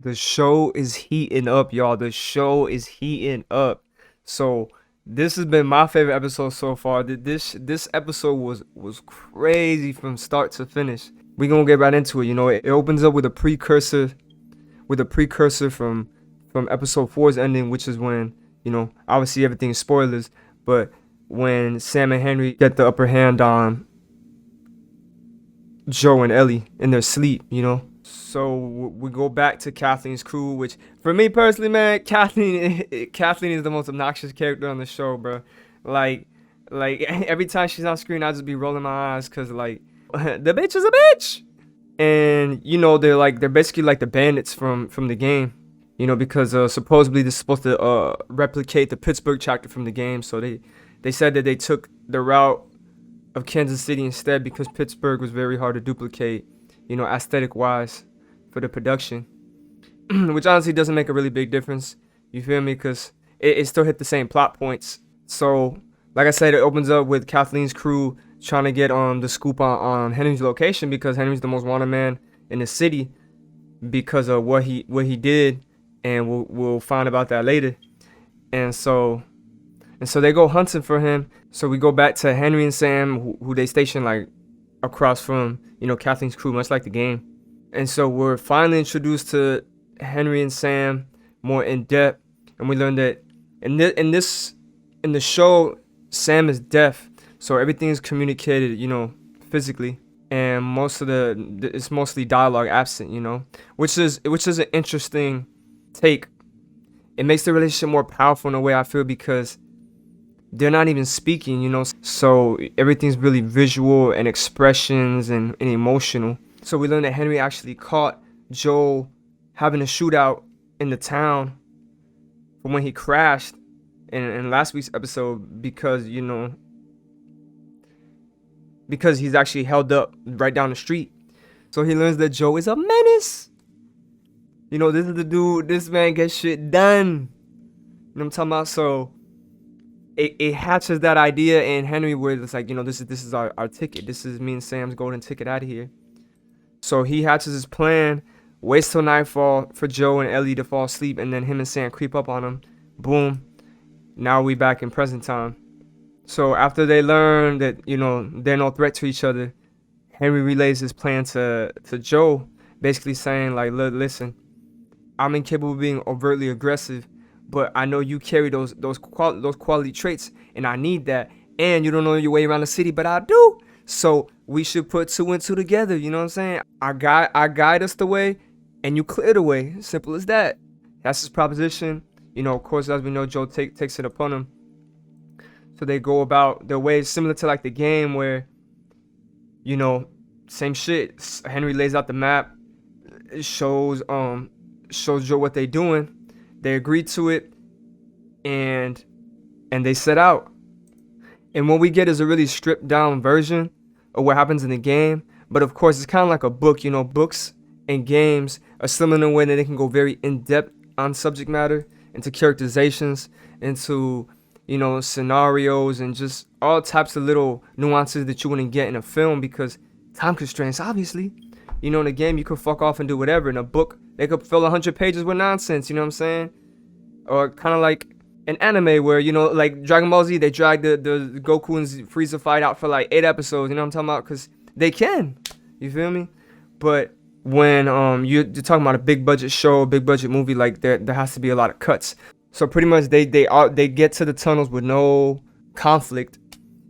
The show is heating up, y'all. The show is heating up. So this has been my favorite episode so far. This episode was crazy from start to finish. We gonna get right into it. It opens up with a precursor from episode four's ending, which is when obviously everything is spoilers, but when Sam and Henry get the upper hand on Joe and Ellie in their sleep. So we go back to Kathleen's crew, which for me personally, man, Kathleen is the most obnoxious character on the show, bro. Like, like every time she's on screen, I just be rolling my eyes because like the bitch is a bitch, and they're basically like the bandits from the game, because supposedly this is supposed to replicate the Pittsburgh chapter from the game. So they said that they took the route of Kansas City instead because Pittsburgh was very hard to duplicate, aesthetic wise for the production, which honestly doesn't make a really big difference. You feel me? Because it still hit the same plot points. So, like I said, it opens up with Kathleen's crew trying to get the scoop on Henry's location because Henry's the most wanted man in the city because of what he did, and we'll find about that later. And so they go hunting for him. So we go back to Henry and Sam, who they station like across from Kathleen's crew, much like the game. And so we're finally introduced to Henry and Sam more in depth, and we learn that in the show, Sam is deaf, so everything is communicated, physically, and it's mostly dialogue absent, which is an interesting take. It makes the relationship more powerful in a way, I feel, because they're not even speaking. So everything's really visual and expressions and emotional. So we learned that Henry actually caught Joel having a shootout in the town from when he crashed in last week's episode because he's actually held up right down the street. So he learns that Joe is a menace. This is the dude, this man gets shit done. You know what I'm talking about? So it hatches that idea in Henry where it's like, this is our ticket. This is me and Sam's golden ticket out of here. So he hatches his plan, waits till nightfall for Joe and Ellie to fall asleep, and then him and Sam creep up on him. Boom. Now we back in present time. So after they learn that, they're no threat to each other, Henry relays his plan to Joe, basically saying like, listen, I'm incapable of being overtly aggressive, but I know you carry those quality traits, and I need that. And you don't know your way around the city, but I do. So we should put two and two together. You know what I'm saying? I guide us the way, and you clear the way. Simple as that. That's his proposition. Of course, as we know, Joe takes it upon him. So they go about their ways, similar to like the game where, same shit. Henry lays out the map, shows Joe what they doing. They agree to it, and they set out. And what we get is a really stripped down version of what happens in the game. But of course, it's kind of like a book. Books and games are similar in a way that they can go very in depth on subject matter, into characterizations, into scenarios, and just all types of little nuances that you wouldn't get in a film because time constraints, obviously. In a game, you could fuck off and do whatever. In a book, they could fill 100 pages with nonsense, you know what I'm saying? Or kind of like an anime where, like Dragon Ball Z, they drag the Goku and Frieza fight out for like 8 episodes, you know what I'm talking about? Because they can, you feel me? But when you're talking about a big budget show, a big budget movie, like there has to be a lot of cuts. So pretty much they get to the tunnels with no conflict.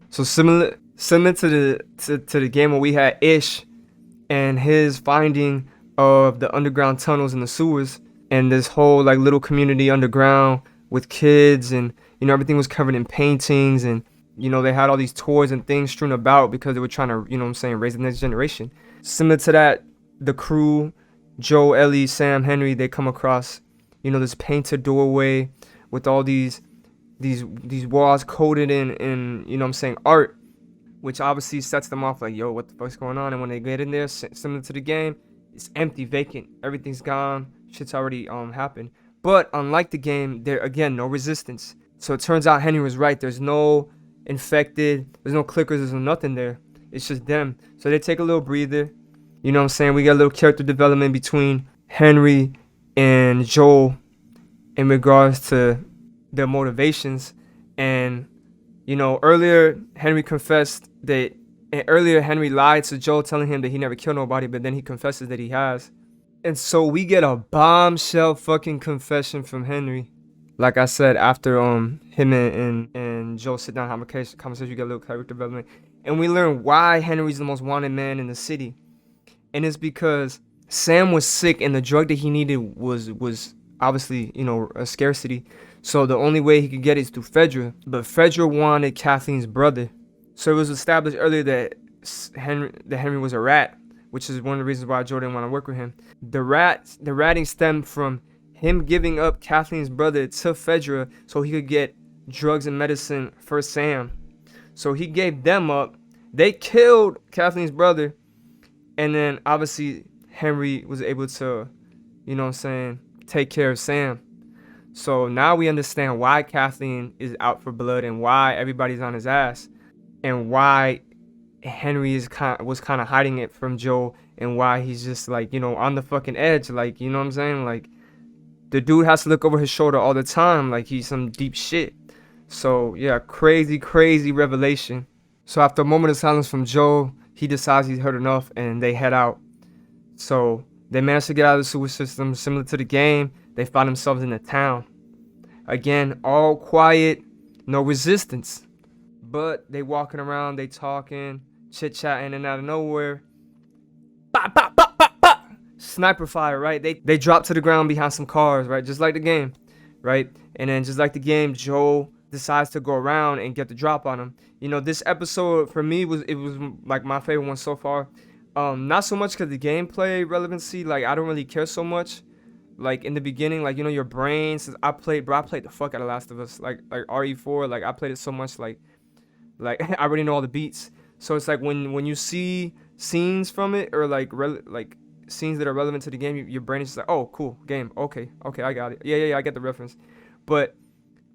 So similar to the game where we had Ish and his finding of the underground tunnels and the sewers, and this whole like little community underground with kids, and everything was covered in paintings, and they had all these toys and things strewn about because they were trying to raise the next generation. Similar to that, the crew, Joe, Ellie, Sam, Henry, they come across this painted doorway with all these walls coated in art, which obviously sets them off like, yo, what the fuck's going on? And when they get in there, similar to the game, it's empty, vacant, everything's gone, shit's already happened. But unlike the game, there again, no resistance. So it turns out Henry was right. There's no infected, there's no clickers, there's no nothing there. It's just them. So they take a little breather. We got a little character development between Henry and Joel in regards to their motivations. And earlier Henry confessed that, and earlier Henry lied to Joel, telling him that he never killed nobody, but then he confesses that he has. And so we get a bombshell fucking confession from Henry. Like I said, after him and Joel sit down, have a conversation, you get a little character development, and we learn why Henry's the most wanted man in the city. And it's because Sam was sick, and the drug that he needed was obviously a scarcity. So the only way he could get it is through Fedra. But Fedra wanted Kathleen's brother. So it was established earlier that Henry was a rat, which is one of the reasons why Joe didn't want to work with him. The ratting stemmed from him giving up Kathleen's brother to Fedra so he could get drugs and medicine for Sam. So he gave them up. They killed Kathleen's brother. And then obviously Henry was able to, take care of Sam. So now we understand why Kathleen is out for blood and why everybody's on his ass, and why Henry was kind of hiding it from Joe, and why he's just like, on the fucking edge. Like, you know what I'm saying? Like, the dude has to look over his shoulder all the time. Like, he's some deep shit. So, yeah, crazy revelation. So after a moment of silence from Joe, he decides he's heard enough, and they head out. So they manage to get out of the sewer system. Similar to the game, they find themselves in the town. Again, all quiet, no resistance. But they walking around, they talking, chit-chatting, and out of nowhere, bop, bop, bop, bop, bop, sniper fire, right? They drop to the ground behind some cars, right? Just like the game, right? And then just like the game, Joel decides to go around and get the drop on him. This episode for me was like my favorite one so far. Not so much because the gameplay relevancy, like I don't really care so much. Like in the beginning, like your brain, since I played the fuck out of Last of Us, like RE4, like I played it so much, like I already know all the beats. So it's like when you see scenes from it, or like scenes that are relevant to the game, your brain is just like, oh cool, game, okay, I got it, yeah, I get the reference. But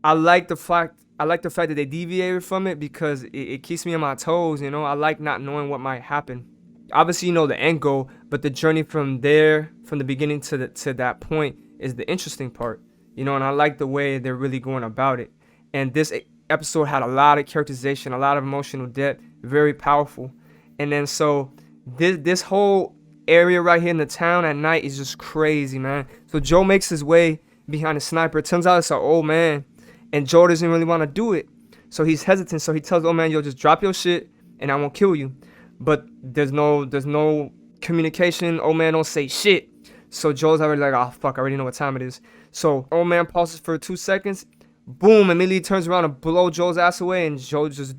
I like the fact that they deviated from it, because it keeps me on my toes. I like not knowing what might happen. Obviously, the end goal, but the journey from there, from the beginning to that point, is the interesting part. And I like the way they're really going about it. And this episode had a lot of characterization, a lot of emotional depth, very powerful. And then so this whole area right here in the town at night is just crazy, man. So Joe makes his way behind a sniper. It turns out it's an old man, and Joe doesn't really want to do it. So he's hesitant. So he tells the old man, yo, just drop your shit and I won't kill you. But there's no communication. Old man don't say shit. So Joe's already like, oh fuck, I already know what time it is. So old man pauses for 2 seconds. Boom, immediately turns around and blow Joe's ass away, and Joe just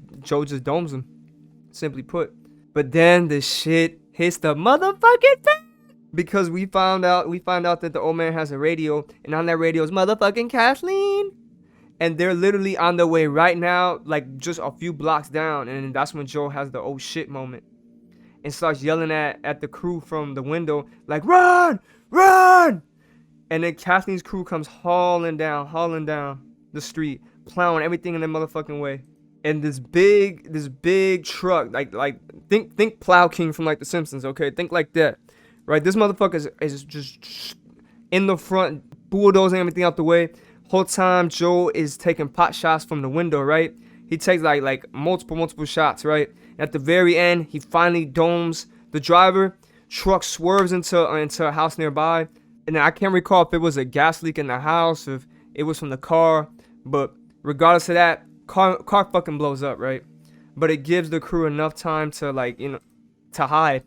domes him. Simply put. But then the shit hits the motherfucking fan, because we find out that the old man has a radio, and on that radio is motherfucking Kathleen. And they're literally on their way right now, like just a few blocks down. And that's when Joe has the oh shit moment and starts yelling at the crew from the window, like, run! And then Kathleen's crew comes hauling down the street, plowing everything in their motherfucking way. And this big truck, like think Plow King from like The Simpsons, okay? Think like that, right? This motherfucker is just in the front, bulldozing everything out the way. Whole time Joe is taking pot shots from the window, right? He takes like multiple shots, right? At the very end, he finally domes the driver. Truck swerves into a house nearby, and I can't recall if it was a gas leak in the house, if it was from the car. But regardless of that, car fucking blows up, right? But it gives the crew enough time to to hide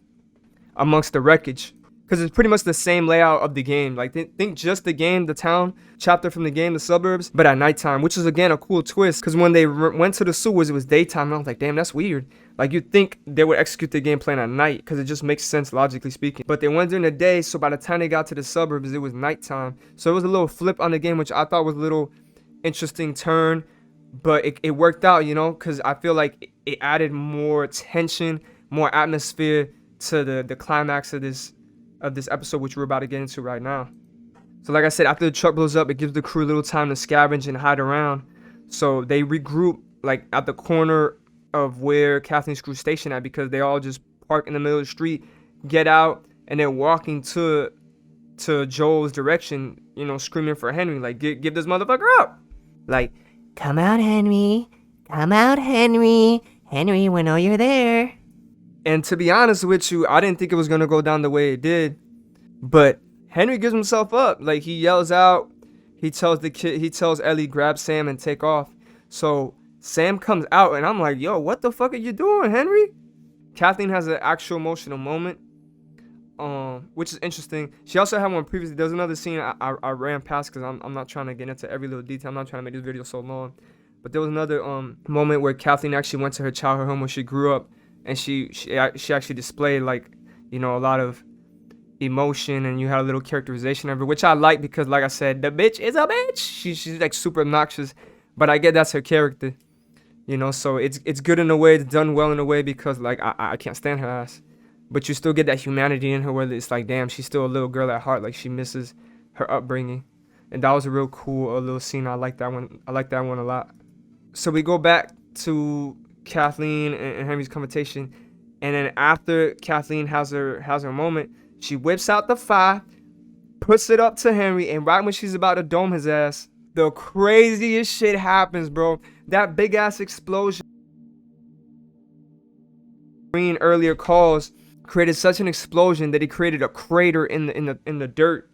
amongst the wreckage. Because it's pretty much the same layout of the game. Like, think just the game, the town chapter from the game, the suburbs, but at nighttime, which is, again, a cool twist. Because when they went to the sewers, it was daytime. And I was like, damn, that's weird. Like, you'd think they would execute the game plan at night, because it just makes sense, logically speaking. But they went during the day, so by the time they got to the suburbs, it was nighttime. So it was a little flip on the game, which I thought was a little interesting turn. But it worked out, because I feel like it added more tension, more atmosphere to the climax of this episode, which we're about to get into right now. So like I said, after the truck blows up, it gives the crew a little time to scavenge and hide around. So they regroup like at the corner of where Kathleen's crew stationed at, because they all just park in the middle of the street, get out, and they're walking to to Joel's direction, you know, screaming for Henry, like, give this motherfucker up. Like, Come out, Henry. Come out, Henry. Henry, we know you're there. and to be honest with you, I didn't think it was gonna go down the way it did. But Henry gives himself up. Like, he yells out. He tells Ellie, grab Sam and take off. So Sam comes out, and I'm like, yo, what the fuck are you doing, Henry? Kathleen has an actual emotional moment, which is interesting. She also had one previously. There's another scene I ran past because I'm not trying to get into every little detail. I'm not trying to make this video so long. But there was another moment where Kathleen actually went to her childhood home where she grew up, and she actually displayed, like, you know, a lot of emotion, and you had a little characterization of her, which I like because, like I said, the bitch is a bitch. She's like super obnoxious, but I get that's her character, you know. So it's good in a way, it's done well in a way, because like I can't stand her ass, but you still get that humanity in her where it's like, damn, she's still a little girl at heart, like she misses her upbringing, and that was a real cool little scene. I like that one. I like that one a lot. So we go back to Kathleen and Henry's conversation, and then after Kathleen has her moment, she whips out the 5, puts it up to Henry, and right when she's about to dome his ass, the craziest shit happens, bro. That big ass explosion Green earlier calls created such an explosion that it created a crater in the dirt.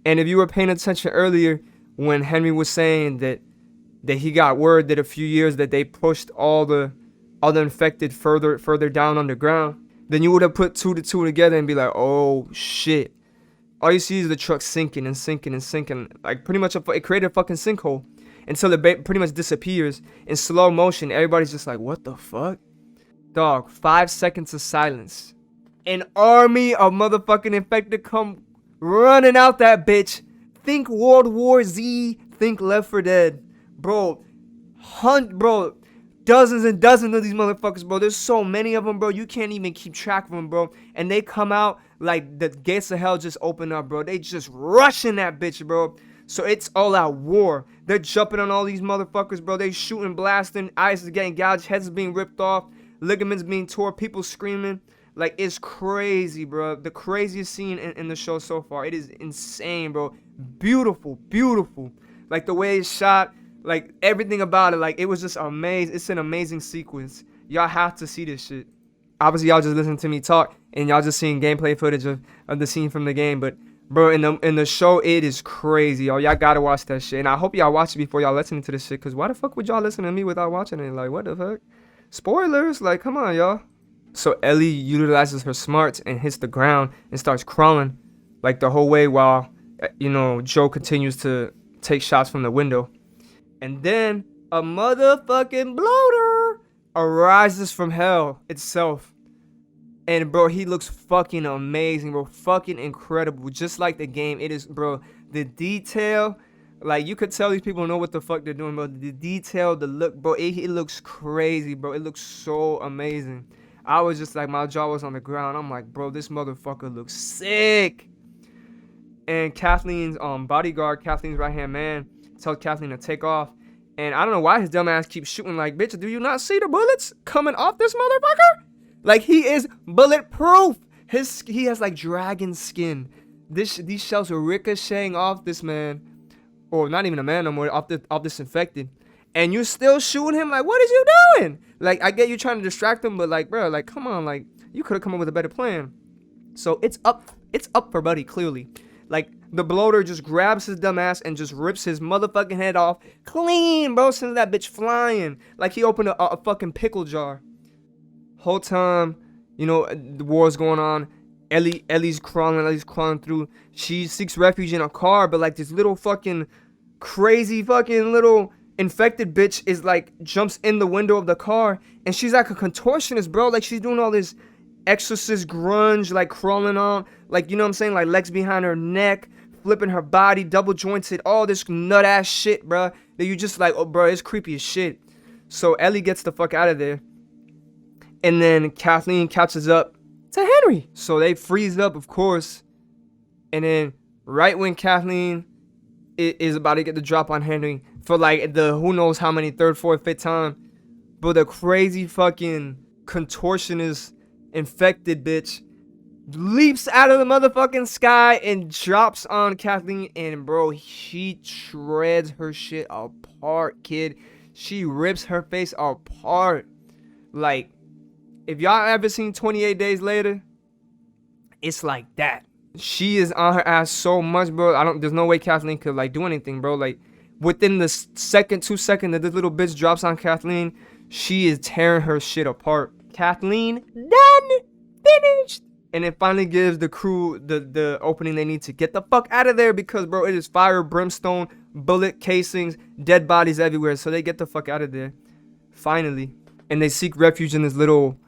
And if you were paying attention earlier, when Henry was saying that he got word that a few years that they pushed all the infected further down underground, then you would have put 2 to 2 together and be like, oh shit. All you see is the truck sinking and sinking and sinking. Like, pretty much it created a fucking sinkhole until it pretty much disappears in slow motion. Everybody's just like, what the fuck? Dog, 5 seconds of silence. An army of motherfucking infected come running out that bitch. Think World War Z, think Left 4 Dead. Bro, dozens and dozens of these motherfuckers, bro. There's so many of them, bro. You can't even keep track of them, bro. And they come out like the gates of hell just open up, bro. They just rushing that bitch, bro. So it's all out war. They're jumping on all these motherfuckers, bro. They shooting, blasting. Eyes are getting gouged. Heads are being ripped off. Ligaments being tore. People screaming. Like, it's crazy, bro. The craziest scene in the show so far. It is insane, bro. Beautiful, beautiful. Like, the way it's shot. Like, everything about it, like, it was just amazing. It's an amazing sequence. Y'all have to see this shit. Obviously, y'all just listening to me talk, and y'all just seeing gameplay footage of the scene from the game. But, bro, in the show, it is crazy, y'all. Y'all gotta watch that shit. And I hope y'all watch it before y'all listening to this shit, because why the fuck would y'all listen to me without watching it? Like, what the fuck? Spoilers? Like, come on, y'all. So, Ellie utilizes her smarts and hits the ground and starts crawling, like, the whole way while, you know, Joe continues to take shots from the window. And then a motherfucking bloater arises from hell itself. And, bro, he looks fucking amazing, bro. Fucking incredible. Just like the game. It is, bro, the detail. Like, you could tell these people know what the fuck they're doing, bro. The detail, the look, bro. It looks crazy, bro. It looks so amazing. I was just like, my jaw was on the ground. I'm like, bro, this motherfucker looks sick. And Kathleen's bodyguard, Kathleen's right-hand man, tells Kathleen to take off. And I don't know why his dumb ass keeps shooting. Like, bitch, do you not see the bullets coming off this motherfucker? Like, he is bulletproof. He has like dragon skin. These shells are ricocheting off this man, or not even a man no more, off this infected. And you're still shooting him. Like, what is you doing? Like, I get you trying to distract him, but like, bro, like, come on, like, you could have come up with a better plan. So it's up for Buddy, clearly. Like, the bloater just grabs his dumb ass and just rips his motherfucking head off clean, bro. Sends that bitch flying like he opened a fucking pickle jar. Whole time, you know, the war's going on. Ellie's crawling through. She seeks refuge in a car, but like this little fucking crazy fucking little infected bitch is like jumps in the window of the car, and she's like a contortionist, bro. Like, she's doing all this exorcist grunge, like crawling on, like, you know what I'm saying, like legs behind her neck, flipping her body, double jointed, all this nut ass shit, bro, that you just like, oh, bro, it's creepy as shit. So Ellie gets the fuck out of there, and then Kathleen catches up to Henry. So they freeze up, of course, and then right when Kathleen is about to get the drop on Henry for like the who knows how many third, fourth, fifth time, but the crazy fucking contortionist infected bitch leaps out of the motherfucking sky and drops on Kathleen. And bro, she shreds her shit apart, kid. She rips her face apart. Like, if y'all ever seen 28 Days Later, it's like that. She is on her ass so much, bro. There's no way Kathleen could like do anything, bro. Like, within the second, 2 seconds that this little bitch drops on Kathleen, she is tearing her shit apart. Kathleen, done, finished. And it finally gives the crew the opening they need to get the fuck out of there, because, bro, it is fire, brimstone, bullet casings, dead bodies everywhere. So they get the fuck out of there, finally. And they seek refuge in this little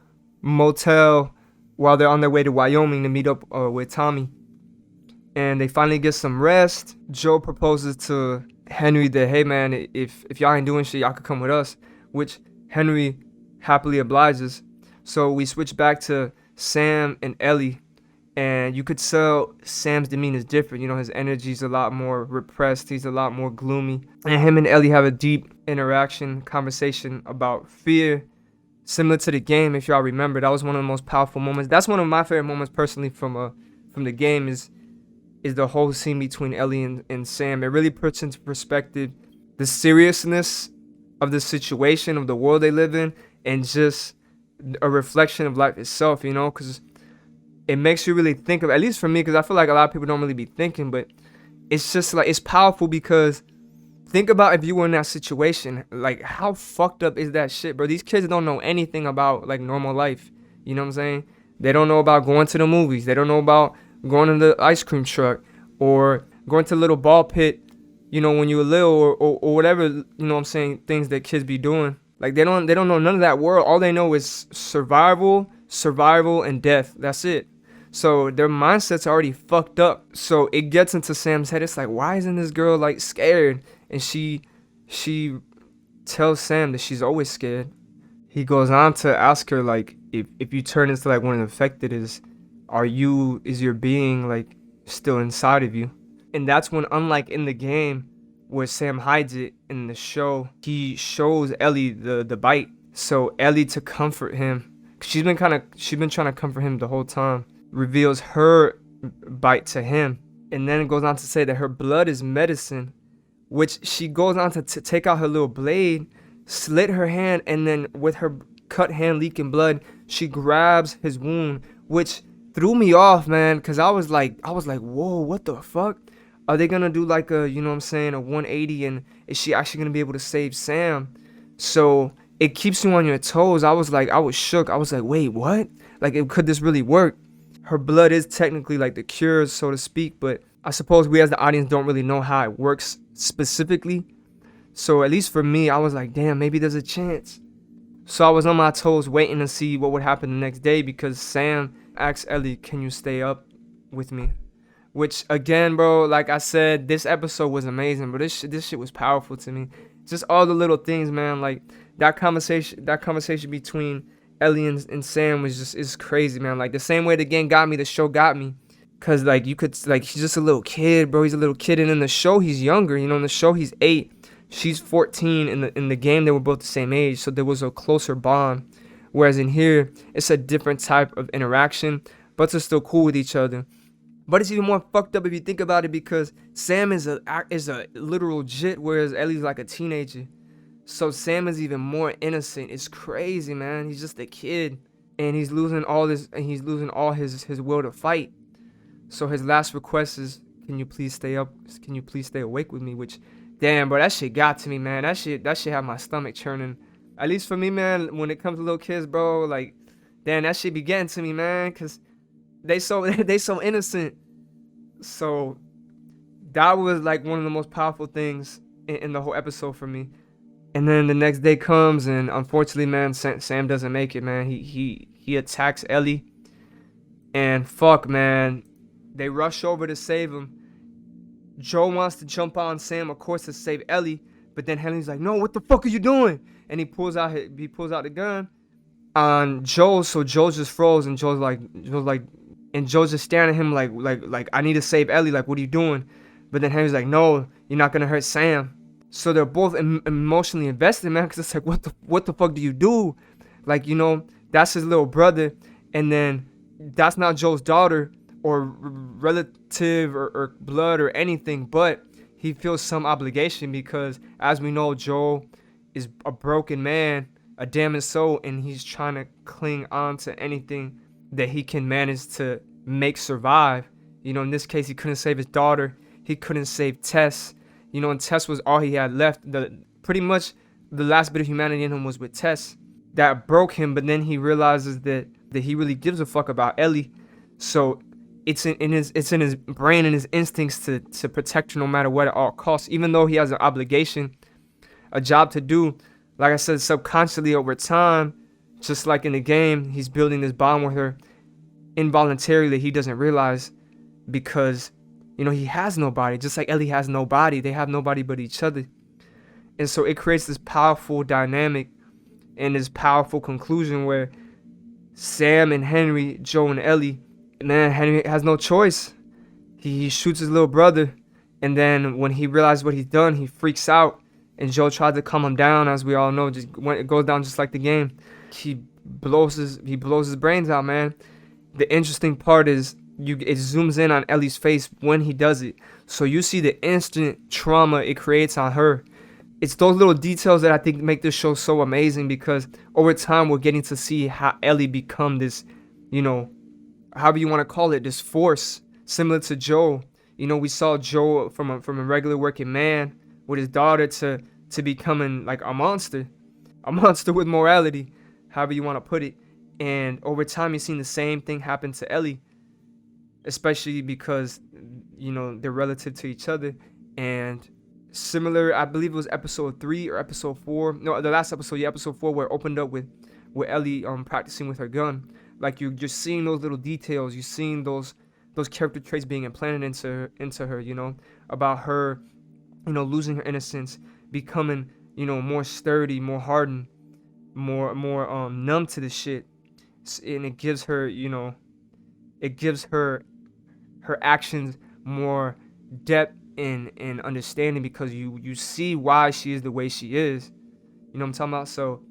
motel while they're on their way to Wyoming to meet up with Tommy. And they finally get some rest. Joe proposes to Henry that, hey man, if y'all ain't doing shit, y'all could come with us, which Henry happily obliges. So we switch back to Sam and Ellie, and you could tell Sam's demeanor is different. You know, his energy's a lot more repressed. He's a lot more gloomy. And him and Ellie have a deep conversation about fear, similar to the game. If y'all remember, that was one of the most powerful moments. That's one of my favorite moments personally from the game is the whole scene between Ellie and Sam. It really puts into perspective the seriousness of the situation, of the world they live in, and just a reflection of life itself, you know, because it makes you really think of, at least for me, because I feel like a lot of people don't really be thinking, but it's just like, it's powerful because think about if you were in that situation, like how fucked up is that shit, bro? These kids don't know anything about like normal life, you know what I'm saying? They don't know about going to the movies. They don't know about going in the ice cream truck or going to the little ball pit, you know, when you were little, or whatever, you know what I'm saying, things that kids be doing. Like they don't know none of that world. All they know is survival, and death. That's it. So their mindset's already fucked up. So it gets into Sam's head. It's like, why isn't this girl like scared? And she tells Sam that she's always scared. He goes on to ask her, like, if you turn into like one of the infected, is your being like still inside of you? And that's when, unlike in the game where Sam hides it, in the show he shows Ellie the bite. So Ellie, to comfort him, she's been trying to comfort him the whole time, reveals her bite to him. And then it goes on to say that her blood is medicine, which she goes on to take out her little blade, slit her hand, and then with her cut hand leaking blood, she grabs his wound, which threw me off, man, because I was like, whoa, what the fuck? Are they gonna do like a, you know what I'm saying, a 180, and is she actually gonna be able to save Sam? So it keeps you on your toes. I was shook. I was like, wait, what? Like, could this really work? Her blood is technically like the cure, so to speak, but I suppose we as the audience don't really know how it works specifically. So at least for me, I was like, damn, maybe there's a chance. So I was on my toes waiting to see what would happen the next day, because Sam asked Ellie, can you stay up with me? Which, again, bro, like I said, this episode was amazing, but this shit was powerful to me. Just all the little things, man. Like that conversation between Ellie and Sam is crazy, man. Like the same way the game got me, the show got me. Cause like you could, like, he's just a little kid, bro. He's a little kid, and in the show he's younger. You know, in the show he's 8, she's 14. In the game they were both the same age, so there was a closer bond. Whereas in here it's a different type of interaction, but they're still cool with each other. But it's even more fucked up if you think about it, because Sam is a literal jit, whereas Ellie's like a teenager. So Sam is even more innocent. It's crazy, man. He's just a kid, and he's losing all his will to fight. So his last request is, can you please stay up? Can you please stay awake with me? Which, damn, bro, that shit got to me, man. That shit had my stomach churning. At least for me, man, when it comes to little kids, bro, like, damn, that shit be getting to me, man, because they so innocent. So that was like one of the most powerful things in the whole episode for me. And then the next day comes, and unfortunately, man, Sam doesn't make it, man. He attacks Ellie, and fuck, man, they rush over to save him. Joe wants to jump on Sam, of course, to save Ellie, but then Henry's like, no, what the fuck are you doing? And he pulls out the gun on Joel. So Joel just froze, and Joel's like, and Joe's just staring at him like I need to save Ellie. Like, what are you doing? But then Henry's like, no, you're not gonna hurt Sam. So they're both emotionally invested, man, because it's like, what the fuck do you do? Like, you know, that's his little brother. And then that's not Joel's daughter or relative or blood or anything, but he feels some obligation because, as we know, Joel is a broken man, a damaged soul, and he's trying to cling on to anything that he can manage to make survive. In this case, he couldn't save his daughter. He couldn't save Tess. And Tess was all he had left. Pretty much the last bit of humanity in him was with Tess. That broke him, but then he realizes that he really gives a fuck about Ellie. So it's in his brain and his instincts to protect her no matter what at all costs. Even though he has an obligation, a job to do, like I said, subconsciously over time, just like in the game, he's building this bond with her involuntarily. He doesn't realize because he has nobody. Just like Ellie has nobody, they have nobody but each other. And so it creates this powerful dynamic and this powerful conclusion where Sam and Henry, Joe and Ellie, man, Henry has no choice. He shoots his little brother, and then when he realizes what he's done, he freaks out. And Joe tries to calm him down, as we all know. It goes down just like the game. He blows his brains out, man. The interesting part is it zooms in on Ellie's face when he does it, so you see the instant trauma it creates on her. It's those little details that I think make this show so amazing, because over time we're getting to see how Ellie become this, however you want to call it, this force similar to Joe. We saw Joe from a regular working man with his daughter to becoming like a monster with morality, however you want to put it. And over time, you've seen the same thing happen to Ellie, especially because they're relative to each other. And similar, I believe it was episode 3 or episode 4. No, the last episode, episode 4, where it opened up with Ellie practicing with her gun. Like you're seeing those little details, you're seeing those character traits being implanted into her. About her, losing her innocence, becoming more sturdy, more hardened, more numb to the shit, and it gives her her actions more depth and understanding, because you see why she is the way she is. What I'm talking about? So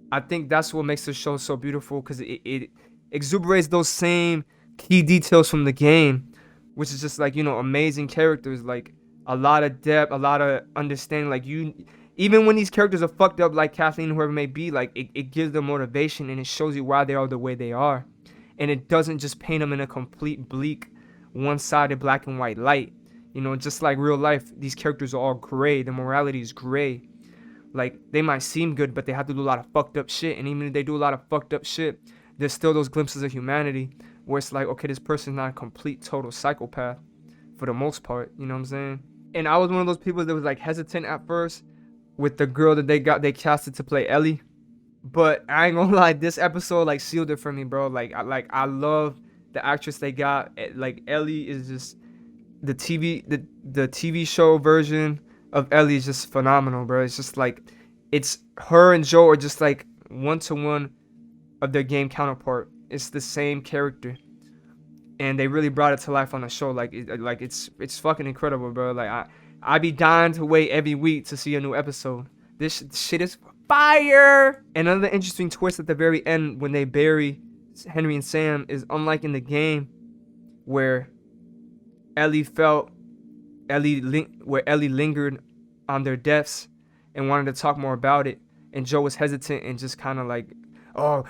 I think that's what makes the show so beautiful, because it exuberates those same key details from the game, which is just like amazing characters, like a lot of depth, a lot of understanding. Like even when these characters are fucked up, like Kathleen, whoever it may be, like it gives them motivation, and it shows you why they are the way they are, and it doesn't just paint them in a complete bleak, one-sided black and white light. Just like real life, these characters are all gray. The morality is gray. Like they might seem good, but they have to do a lot of fucked up shit, and even if they do a lot of fucked up shit, there's still those glimpses of humanity where it's like, okay, this person's not a complete total psychopath for the most part. You know what I'm saying? And I was one of those people that was like hesitant at first with the girl that they casted to play Ellie, but I ain't gonna lie, this episode like sealed it for me, bro. I love the actress they got. Like Ellie is just the TV show version of Ellie is just phenomenal, bro. It's just like it's her and Joe are just like 1-to-1 of their game counterpart. It's the same character, and they really brought it to life on the show. It's fucking incredible, bro. Like I be dying to wait every week to see a new episode. This shit is fire. Another interesting twist at the very end when they bury Henry and Sam is, unlike in the game where Ellie lingered on their deaths and wanted to talk more about it, and Joe was hesitant and just kind of like, oh,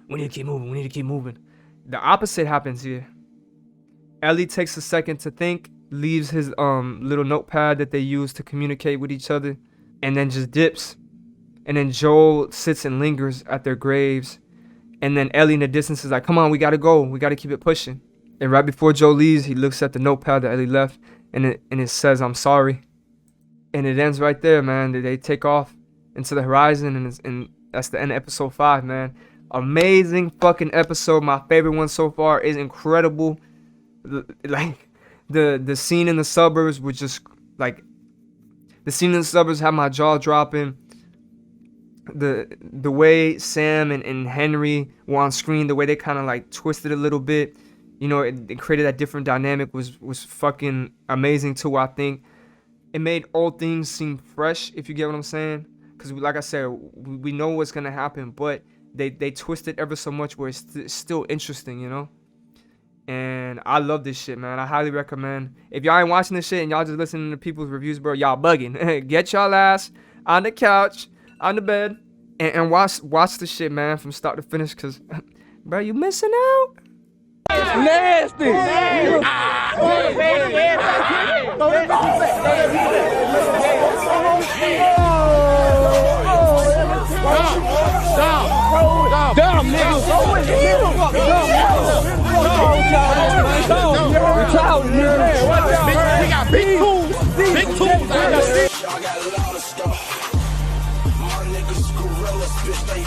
we need to keep moving. The opposite happens here. Ellie takes a second to think, leaves his little notepad that they use to communicate with each other, and then just dips. And then Joel sits and lingers at their graves, and then Ellie in the distance is like, come on, we gotta go, we gotta keep it pushing. And right before Joe leaves, he looks at the notepad that Ellie left, and it says, I'm sorry. And it ends right there, man. They take off into the horizon, and that's the end of episode 5, man. Amazing fucking episode. My favorite one so far. Is incredible. Like the scene in the suburbs was just like, the scene in the suburbs had my jaw dropping. The way Sam and Henry were on screen, the way they kind of like twisted a little bit, it created that different dynamic was fucking amazing too. I think it made old things seem fresh, if you get what I'm saying. Because like I said, we know what's gonna happen, but they twist it ever so much where it's still interesting, And I love this shit, man. I highly recommend. If y'all ain't watching this shit and y'all just listening to people's reviews, bro, y'all bugging. Get y'all ass on the couch, on the bed, and watch the shit, man, from start to finish. Cause, bro, you missing out. Nasty. Dumb nigga. We got big tools. Big tools. Y'all got a lot of stuff. My niggas gorillas, bitch, they